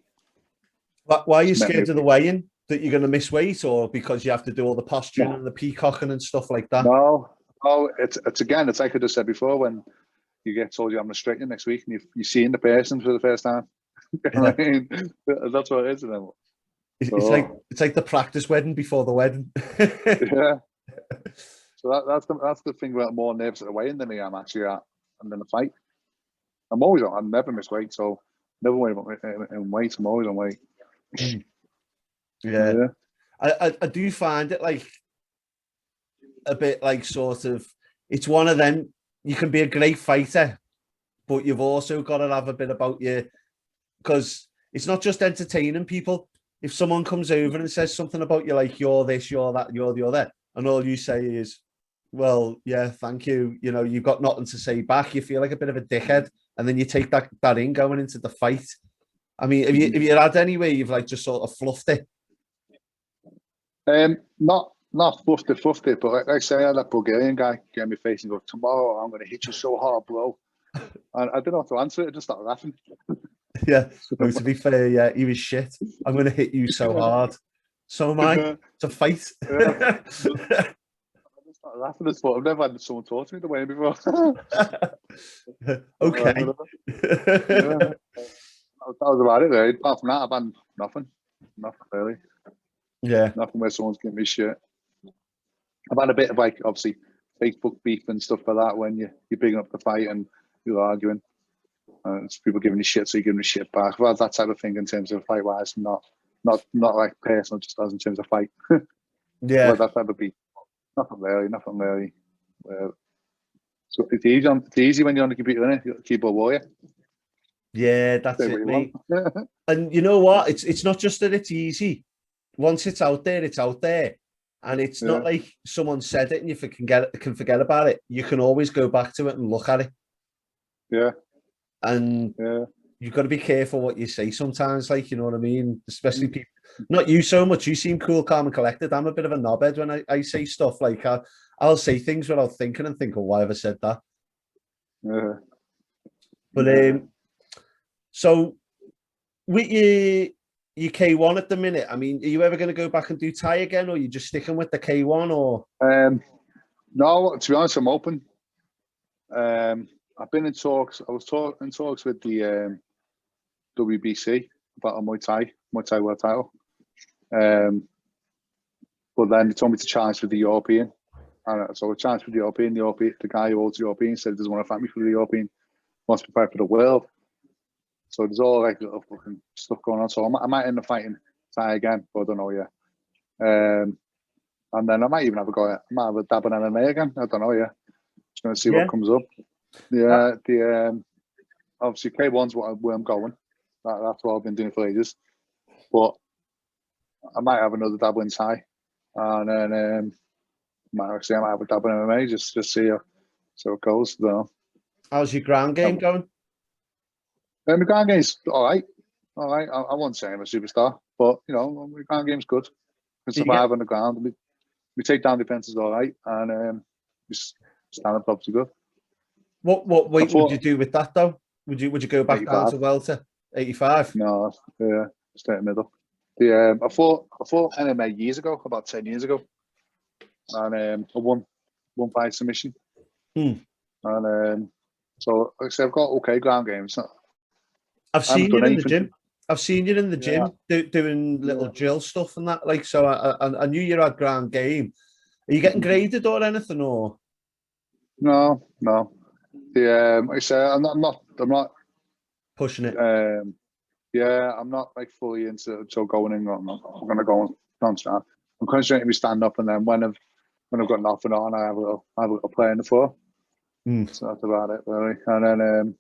Why are you scared of the weigh-in? That you're going to miss weight, or because you have to do all the posturing and the peacocking and stuff like that? No, it's again, it's like I just said before, when you get told you're having a straightening next week and you're seeing the person for the first time. Yeah. I mean, that's what it is. It's like the practice wedding before the wedding. Yeah. So that's the thing about more nervous at the weigh-in than I am actually at, and then the fight. I never miss weight, so never worry about in weight. I'm always on weight. Yeah. I do find it like a bit like sort of, it's one of them, you can be a great fighter, but you've also got to have a bit about you, because it's not just entertaining people. If someone comes over and says something about you, like you're this, you're that, you're the other, and all you say is, well, yeah, thank you, you know, you've got nothing to say back, you feel like a bit of a dickhead, and then you take that in going into the fight. I mean, have you had any way you've like just sort of fluffed it? Not not fluffed it, but like I say, I had that Bulgarian guy get in my face and go, tomorrow I'm going to hit you so hard, bro. And I didn't know how to answer it. I just started laughing. Yeah. Oh, to be fair, yeah, he was shit. I'm going to hit you so hard. So am I. It's a fight. I just started laughing as well. I've never had someone talk to me the way before. Okay. That was about it, really. Apart from that, I've had nothing. Nothing, really. Yeah. Nothing where someone's giving me shit. I've had a bit of, like, obviously, Facebook beef and stuff like that when you're bigging up the fight and you're arguing. It's people giving you shit, so you're giving you shit back. I've had that type of thing in terms of fight-wise, not like personal, just as in terms of fight. Yeah. That type of beef. Nothing really. So it's easy when you're on the computer, isn't it? You're a keyboard warrior. Yeah, that's it, mate. And you know what? It's not just that it's easy. Once it's out there, it's out there. And it's not like someone said it and you can forget about it. You can always go back to it and look at it. Yeah. And you've got to be careful what you say sometimes, like, you know what I mean? Especially people, not you so much. You seem cool, calm and collected. I'm a bit of a knobhead when I say stuff. Like, I'll say things without thinking and think, oh, why have I said that? Yeah. But so with your K1 at the minute, I mean, are you ever going to go back and do Thai again, or are you just sticking with the K1? Or no, to be honest, I'm open. I've been in talks. I was in talks with the WBC about a Muay Thai world title. But then they told me to challenge for the European. And so I challenged for the European. The guy who holds the European said he doesn't want to fight me for the European, wants to fight for the world. So there's all like little fucking stuff going on. So I might end up fighting Thai again, but I don't know yet. And then I might even have a go at, I might have a dab in MMA again. I don't know yet. Just going to see what comes up. Yeah, obviously K1's where I'm going. That's what I've been doing for ages. But I might have another dabble in Thai, and then I might have a dabble in MMA just see how it goes. So, how's your ground game going? My ground game's all right. I won't say I'm a superstar, but you know, my ground game's good. I can survive on the ground. We take down defense is all right, and stand up to good. What weight would you do with that though? Would you go back 85. Down to welter? 85? No, yeah, stay in the middle. I fought MMA years ago, about 10 years ago, and I won by submission. And so like I said, I've got okay ground games. I've seen you in the gym. I've seen you in the gym doing little drill stuff and that. Like, so I knew you had ground game. Are you getting graded or anything, or? No. Like I say, I'm not pushing it. I'm not like fully into going in. I'm going to go on start. I'm concentrating to stand up, and then when I've got nothing on, I have a little play in the floor. So that's about it, really. And then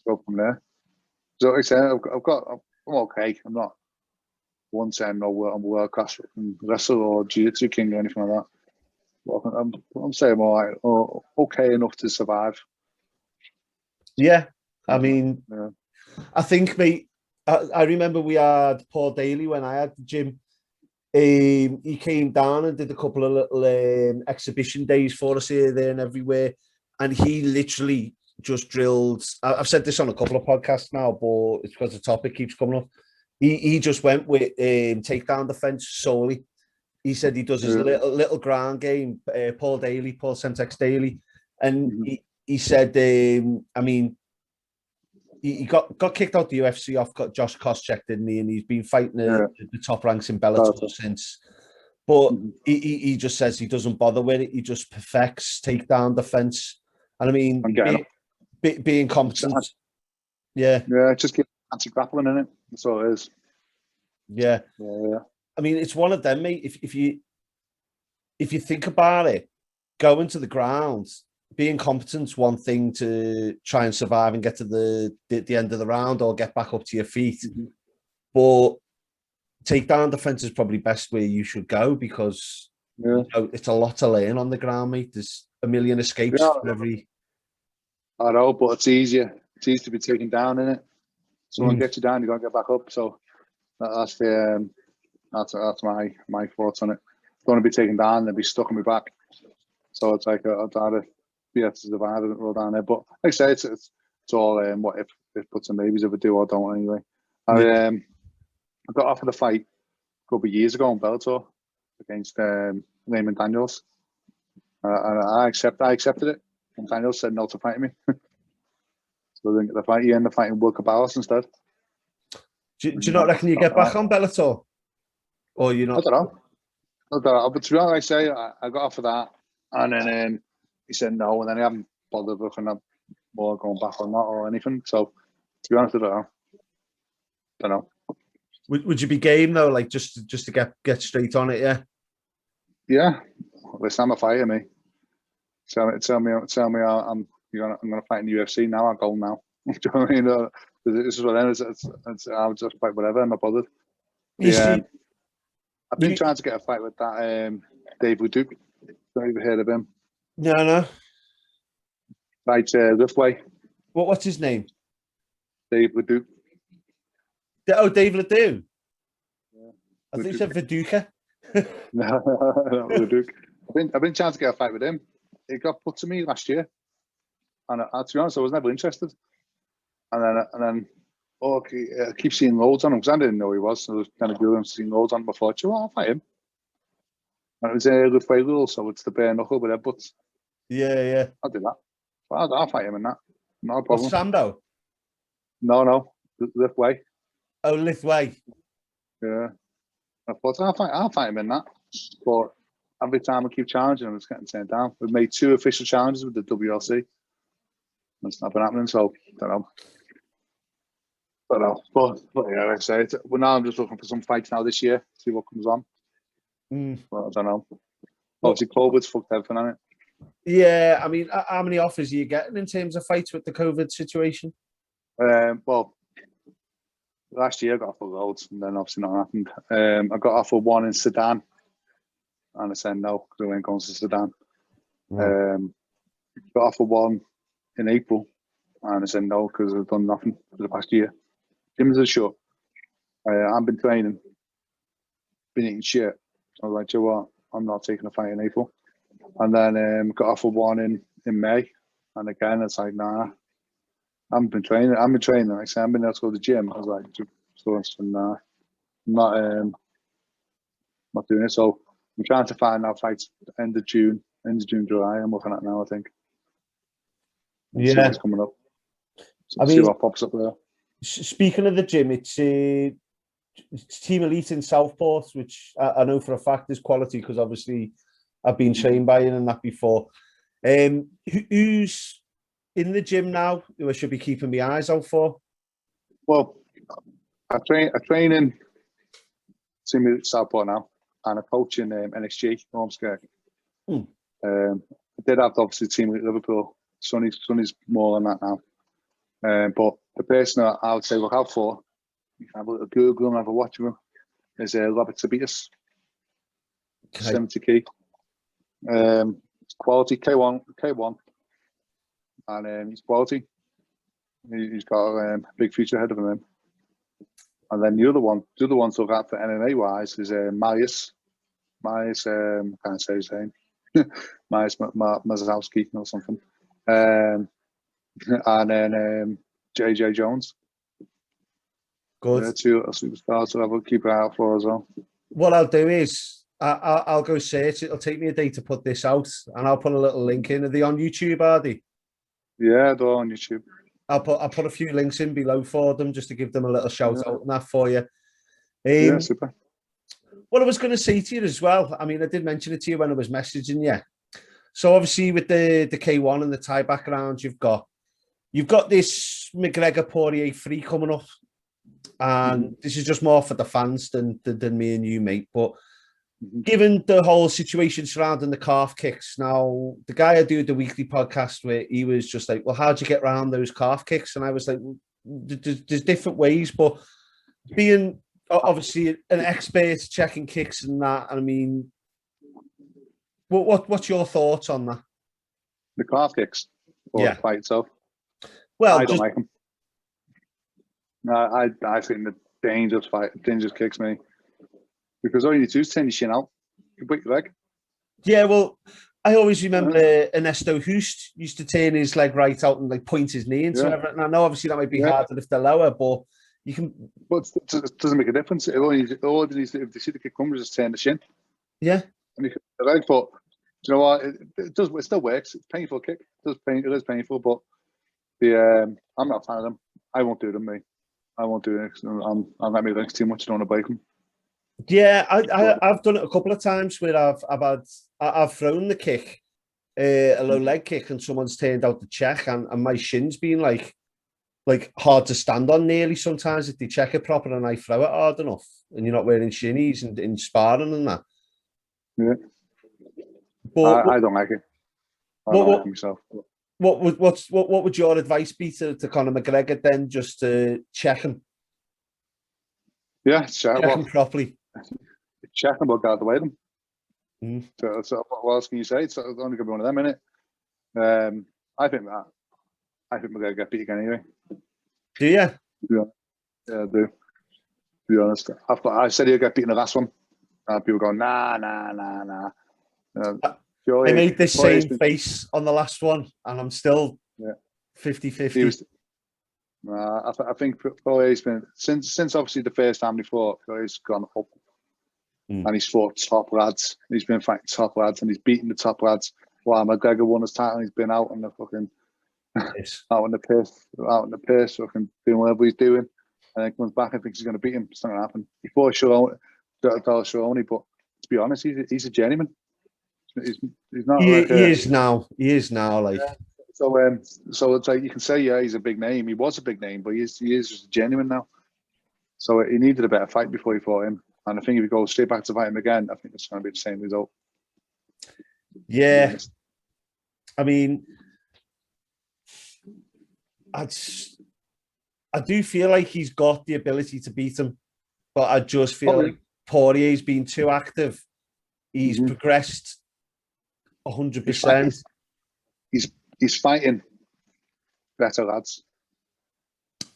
go from there. So like I say, I'm okay. I'm not one saying no, I'm a world class wrestler or jiu-jitsu king or anything like that. But I'm saying I'm all right, okay enough to survive. Yeah, I mean, I think, mate. I remember we had Paul Daly when I had the gym. He came down and did a couple of little exhibition days for us here, there, and everywhere, and he literally just drilled. I've said this on a couple of podcasts now, but it's because the topic keeps coming up. He just went with takedown defense solely. He said he does his little ground game. Paul Semtex Daly, and he said, I mean, he got kicked out the UFC off Josh Koscheck, didn't he? And he's been fighting the top ranks in Bellator since. But he just says he doesn't bother with it. He just perfects takedown defense. And I mean, being competent. Yeah, just get anti-grappling in it. That's all it is. Yeah. I mean, it's one of them, mate. If you think about it, going to the ground, being competent's one thing to try and survive and get to the end of the round or get back up to your feet. But takedown defense is probably best where you should go, because you know, it's a lot to learn on the ground, mate. There's a million escapes for every. I know, but it's easier. It's easy to be taken down, isn't it? Someone gets you down, you gotta get back up. So that's my thoughts on it. don't want to be taken down and be stuck on my back. So it's like I'd rather be able to survive and roll down there. But like I say, it's all what if puts and maybes if I do or don't anyway. I got offered a fight a couple of years ago in Bellator against Raymond Daniels. And I accepted it. And Daniels said no to fighting me. So I didn't get the fight. He ended up fighting Wilker Barros instead. Do you not reckon you get back on Bellator? Or you not? I don't know. But to be honest, like I say, I got offered that. And then he said no. And then I haven't bothered looking at more going back on that or anything. So to be honest, I don't know. Would you be game though, like just to get straight on it? Yeah. Yeah. Listen, I'm a fighter, me. Tell me, I'm gonna fight in the UFC now. I'll go now. Do you know what I mean? This is what it is. I'll just fight whatever. I'm not bothered. Yeah. I've been trying to get a fight with that Dave Leduc. Don't even heard of him. No. Fight Riftway. What's his name? Dave Leduc. Dave Leduc. Yeah. I think you said Viduka. No, Leduc. I've been trying to get a fight with him. It got put to me last year, and to be honest, I was never interested. And then I keep seeing loads on him because I didn't know who he was. So I was kind of googling, seeing loads on him. I thought, I'll fight him. And it was a Riftway rule, so it's the bare knuckle with headbutts. Yeah. I'll do that. I'll fight him in that. No problem. What's Sambo? No, Riftway. Oh, Lithway. Yeah. I thought I'll fight him in that. But every time I keep challenging him, it's getting turned down. We've made 2 official challenges with the WLC. It's not been happening, so don't know. But yeah, like I say, now I'm just looking for some fights now this year, see what comes on. Well, I don't know. Obviously, COVID's fucked everything on it. Yeah, I mean, how many offers are you getting in terms of fights with the COVID situation? Well, last year I got offered loads, and then obviously not happened. I got offered one in Sudan, and I said no because I ain't going to Sudan. Got offered one in April, and I said no because I've done nothing for the past year. Gyms are shut. I've been training, been eating shit. I was like, you know what? I'm not taking a fight in April. And then got offered one in May, and again it's like, nah. I haven't been training. Like I said, I've been able to go to the gym. I was like, nah, I'm not doing it. So I'm trying to find out fights end of June, July. I'm looking at now, I think. See what's coming up. So see what pops up there. Speaking of the gym, it's Team Elite in Southport, which I know for a fact is quality because obviously I've been trained by it and that before. Who's in the gym now who I should be keeping my eyes out for? Well, I train in Team Elite Southport now, and I coach in NXG, Ormskirk. I did have obviously Team Elite Liverpool. Sonny's more than that now. But the person that I would say look out for, you can have a little Google and have a watch of him, is Robert Sabitas. 70 key. Quality K1, and he's quality. He's got a big future ahead of him. And then the other one to look at for MMA wise is Marius. Marius, can't say his name. Marius Mazowski or something. And then JJ Jones. Good. 2 superstars to have a keep an eye out for as well. What I'll do is I'll go search. It'll take me a day to put this out, and I'll put a little link in. Are they on YouTube? Are they? Yeah, they're on YouTube. I'll put a few links in below for them just to give them a little shout out and that for you. Yeah, super. What I was going to say to you as well, I mean, I did mention it to you when I was messaging you. So obviously with the K1 and the Thai background, you've got this McGregor Pourier 3 coming up, and this is just more for the fans than me and you, mate. But given the whole situation surrounding the calf kicks, now the guy I do the weekly podcast with, he was just like, well, how'd you get around those calf kicks? And I was like, well, there's different ways, but being obviously an expert checking kicks and that, I mean, what's your thoughts on that? The calf kicks or the fight itself? Well, I don't like them. No, I think the dangerous kicks me, because all you need to do is turn your shin out can break your leg. Yeah, well, I always remember Ernesto Hust used to turn his leg right out and like point his knee into everything. I know obviously that might be harder if they're lower, but you can. But it doesn't make a difference. All it needs if they see the kick comes, just turn the shin. Yeah. And you can the leg, but do you know what? It does. It still works. It's a painful kick. It is painful, but I'm not a fan of them. I won't do them, mate. I won't do it. I'm not my legs too much. I don't want to break them. Yeah, I've done it a couple of times where I've thrown the kick, a low leg kick, and someone's turned out the check, and my shin's been like hard to stand on nearly sometimes if they check it proper and I throw it hard enough, and you're not wearing shinnies and in sparring and that. Yeah, but I don't like it. I don't like it myself. What would your advice be to Conor McGregor then, just to check him? Yeah, check him properly. Check him, but guard the way them. So what else can you say? It's only going to be one of them, innit? I think McGregor get beat again anyway. Do you? Yeah, I do. To be honest, I said he'll get beat in the last one. People go, nah. I made the same face on the last one, and I'm still 50-50. I think Poirier's been since obviously the first time he fought, Poirier's gone up, and he's fought top lads. He's been fighting top lads, and he's beaten the top lads. While McGregor won his title, and he's been out on the fucking out in the piss, fucking doing whatever he's doing, and then comes back and thinks he's going to beat him. It's not going to happen. He fought Cerrone, but to be honest, he's a journeyman. He's not. He is now. Like. Yeah. So it's like you can say, he's a big name. He was a big name, but he is just genuine now. So he needed a better fight before he fought him. And I think if he goes straight back to fight him again, I think it's going to be the same result. Yeah. I mean, I do feel like he's got the ability to beat him, but I just feel like Poirier's been too active. He's progressed 100%. He's fighting better lads,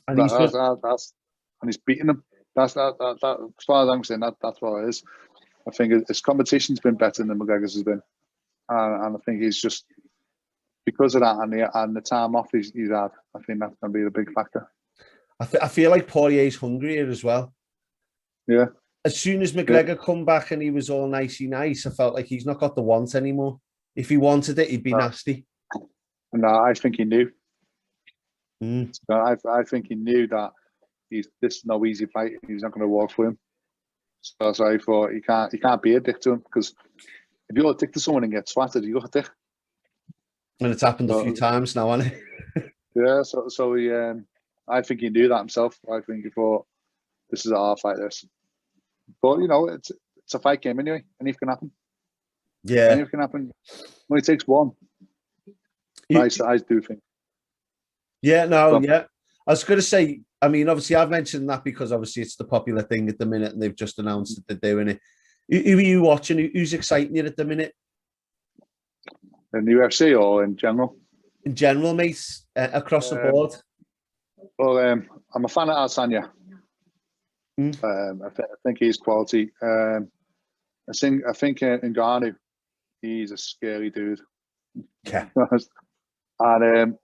and he's beating them. That's as far as I'm saying, that's what it is. I think his competition's been better than McGregor's has been, and I think he's just because of that and the time off he's had. I think that's going to be the big factor. I feel like Poirier's hungrier as well. Yeah. As soon as McGregor come back and he was all nicey nice, I felt like he's not got the want anymore. If he wanted it, he'd be nasty. No, I think he knew. I think he knew that this is no easy fight. He's not going to walk for him. So I thought he can't be a dick to him, because if you're a dick to someone and get swatted, you're a dick. And it's happened a few times now, hasn't it? Yeah. So he, I think he knew that himself. I think he thought this is a hard fight. This, but it's a fight game anyway. Anything can happen. Yeah. Anything can happen. When it takes one. I do think. Yeah, no, yeah. I was going to say, I mean, obviously, I've mentioned that because obviously it's the popular thing at the minute, and they've just announced that they're doing it. Who are you watching? Who's exciting you at the minute? In the UFC or in general? In general, mate, across the board. Well, I'm a fan of Adesanya. I think he's quality. I think Ngannou, he's a scary dude. Yeah. And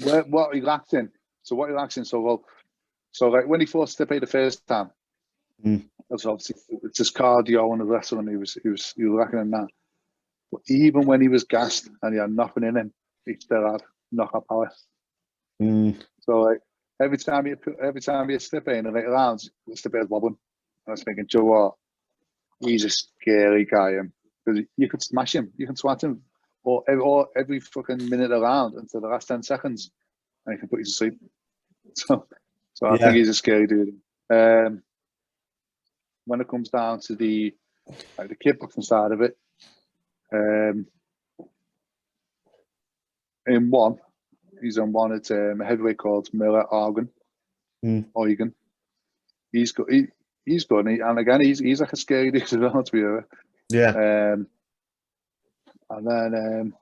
what he lacks in. So like when he fought Stipe the first time, that's obviously it's his cardio and the wrestling. He was lacking in that. But even when he was gassed and he had nothing in him, he still had knockout power. So like every time he hit Stipe in the later rounds, Stipe was wobbling. And I was thinking, Joe, what? He's a scary guy, because you could smash him, you can swat him, or every fucking minute around until the last 10 seconds, and he can put you to sleep. So I think he's a scary dude. When it comes down to the kickboxing side of it, he's on one at a heavyweight called Miller Organ. He's good. He's good, and again, he's like a scary dude as well, to be honest. Yeah. And then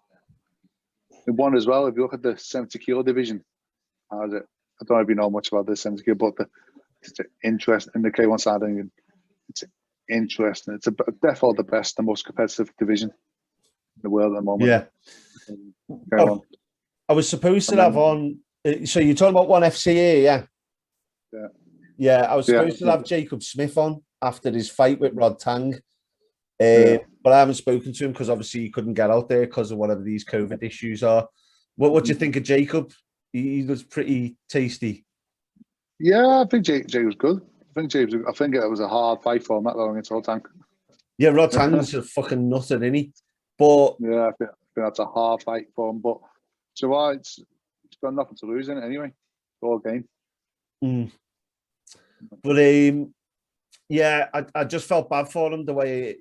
in one as well, if you look at the 70 kilo division, how's it? I don't know if you know much about the 70 kilo, but the interest in the K1 side, interesting. It's definitely the best, the most competitive division in the world at the moment. Yeah. I was supposed to have on. So you're talking about ONE FC here, yeah? Yeah. Yeah, I was supposed to have Jacob Smith on after his fight with Rod Tang. But I haven't spoken to him because obviously he couldn't get out there because of whatever these COVID issues are. What do you think of Jacob? He was pretty tasty. Yeah, I think Jake was good. I think it was a hard fight for him that long against Rod Tang. Yeah, Rod Tang's a fucking nutter, isn't he? But yeah, I think that's a hard fight for him. But so it's got nothing to lose in it anyway. It's all game. But yeah, I just felt bad for him the way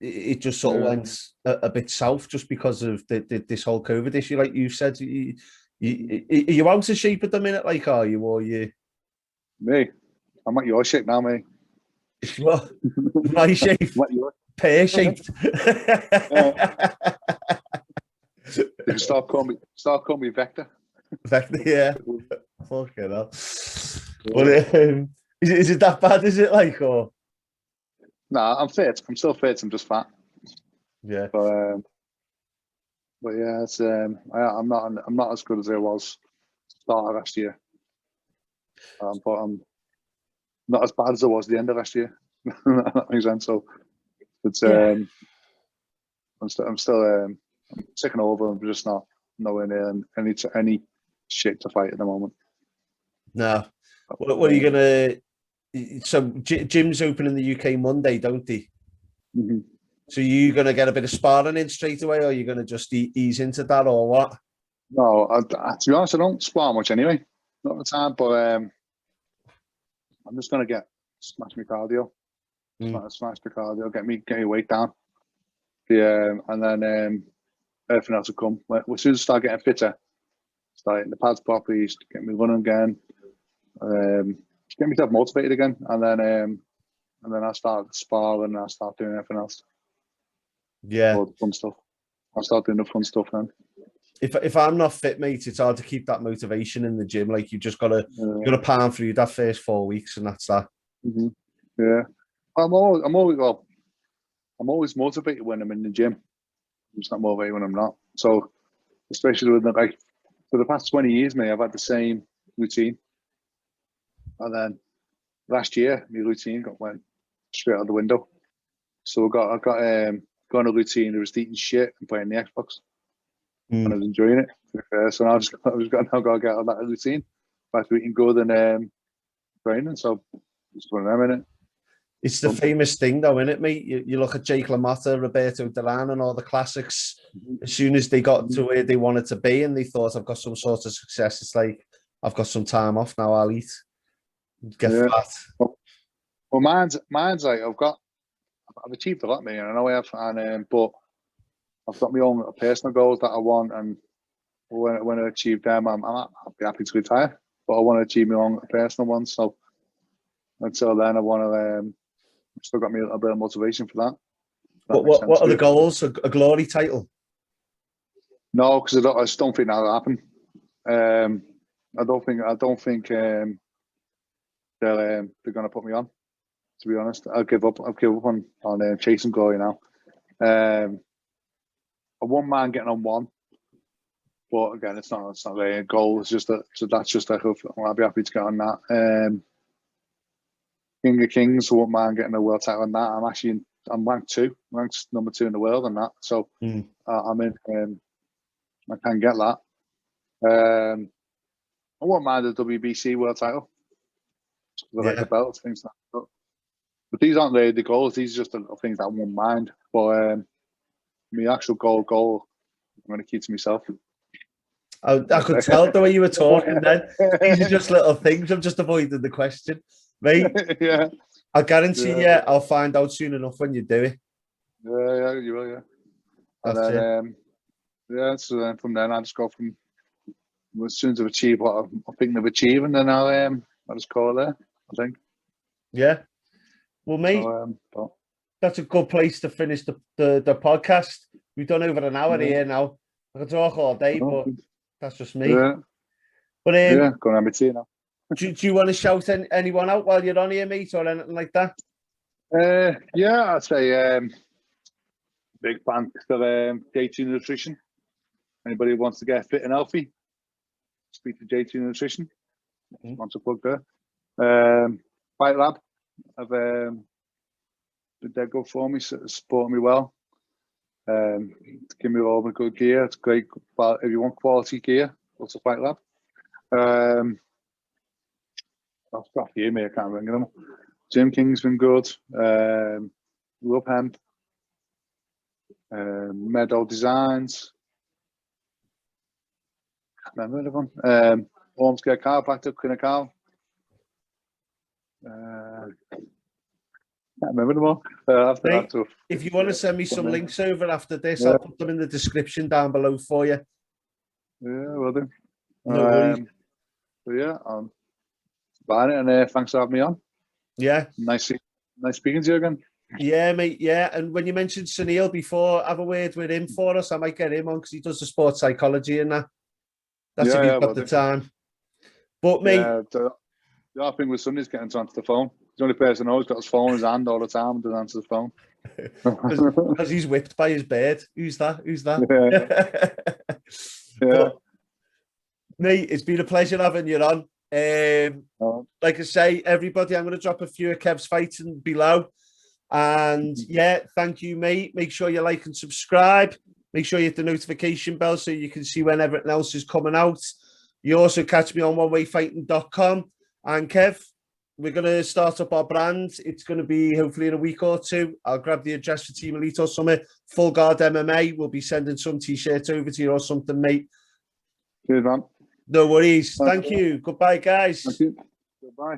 it just sort of went a bit south just because of this whole COVID issue, like you said. Are you out of shape at the minute? Like, are you? Or you? Me, I'm at your shape now, mate. What? My shape? Pear shaped. You start calling me Vector. Vector, yeah. Fucking hell. Well, is it that bad? Is it like, or? Nah, I'm fit. I'm still fit. I'm just fat. Yeah. But yeah, it's I'm not as good as I was start of last year. But I'm not as bad as I was at the end of last year. That makes sense. So it's I'm still ticking over. I'm just not nowhere near any shape to fight at the moment. No. What are you gonna? So gyms open in the UK Monday, don't they? Mm-hmm. So you gonna get a bit of sparring in straight away, or are you gonna just ease into that, or what? No, to be honest, I don't spar much anyway. Not the time, but I'm just gonna smash my cardio, smash the cardio, get your weight down. And then everything else will come. As soon as I start getting fitter, start hitting the pads properly, get me running again, get myself motivated again, and then I start sparring and I start doing everything else. Yeah, all the fun stuff. I'll start doing the fun stuff then. If I'm not fit, mate, it's hard to keep that motivation in the gym. Like you just gotta pound through that first 4 weeks, and that's that. Mm-hmm. Yeah, I'm always motivated when I'm in the gym. I'm just not motivated when I'm not. So, especially with for the past 20 years, mate, I've had the same routine, and then last year my routine went straight out the window. So I got on a routine. I was eating shit and playing the Xbox. And I was enjoying it. So now I was going to get on that routine. Back to eating good and training. So just one of them, innit? It's the famous thing, though, isn't it, mate? You look at Jake LaMotta, Roberto Duran, and all the classics. As soon as they got to where they wanted to be and they thought, I've got some sort of success, it's like, I've got some time off now, I'll eat. Get fat. Well, mine's like, I've achieved a lot, mate, I know I have, but I've got my own personal goals that I want, and when I achieve them, I'll be happy to retire. But I want to achieve my own personal ones. So until then, I want to. Still got me a bit of motivation for that. What are the goals? A glory title? No, because I just don't think that'll happen. I don't think they're going to put me on. To be honest, I'll give up on chasing glory now. A one man getting on one, but again, it's not really a goal. It's just that's just I'll be happy to get on that. King of Kings, one man getting a world title on that. I'm ranked number 2 in the world on that. So I'm in. I can get that. I won't mind the WBC world title. I like the belts, things like that. But these aren't really the goals. These are just the things that I won't mind. But my actual goal, I'm going to keep to myself. I could tell the way you were talking then. These are just little things. I'm just avoiding the question. Mate, yeah. I guarantee you, I'll find out soon enough when you do it. Yeah, you will, yeah. And then, so then from then, I'll just go from as soon as I've achieved what I'm thinking of achieving, then I'll just call it there, I think. Yeah. Well, mate, that's a good place to finish the podcast. We've done over an hour here now. I could talk all day, but that's just me. Yeah. But going to have my tea now. Do you want to shout anyone out while you're on here, mate, or anything like that? Yeah, I'd say big fan of J2 Nutrition. Anybody who wants to get fit and healthy, speak to J2 Nutrition. Want to plug there. Fight Lab have been dead good for me, supporting me well. Give me all the good gear. It's great. But if you want quality gear, go to Fight Lab. That's got a few, mate. I can't remember them. Gym King's been good. Love Hemp. Meadow Designs. Remember that one? Ormscare Chiropractor, Clinical. Can't remember them all. After Mate, that, so, if you want to send me some links over after this, I'll put them in the description down below for you. Yeah, will do. No worries. So yeah, buying it, and thanks for having me on. Yeah. Nice speaking to you again. Yeah, mate. Yeah, and when you mentioned Neill before, have a word with him for us. I might get him on because he does the sports psychology and that. That's if you've got the time. But mate, the other thing with Sonny's getting to answer the phone. He's the only person who's got his phone in his hand all the time and doesn't answer the phone. Because he's whipped by his bird. Who's that? Yeah. But, mate, it's been a pleasure having you on. Like I say, everybody, I'm going to drop a few of Kev's fights below. And yeah, thank you, mate. Make sure you like and subscribe. Make sure you hit the notification bell so you can see when everything else is coming out. You also catch me on onewayfighting.com. And Kev, we're going to start up our brand. It's going to be hopefully in a week or two. I'll grab the address for Team Elite or something. Full Guard MMA. We'll be sending some T-shirts over to you or something, mate. Cheers, man. No worries. Thank you. Goodbye, guys. Thank you. Goodbye.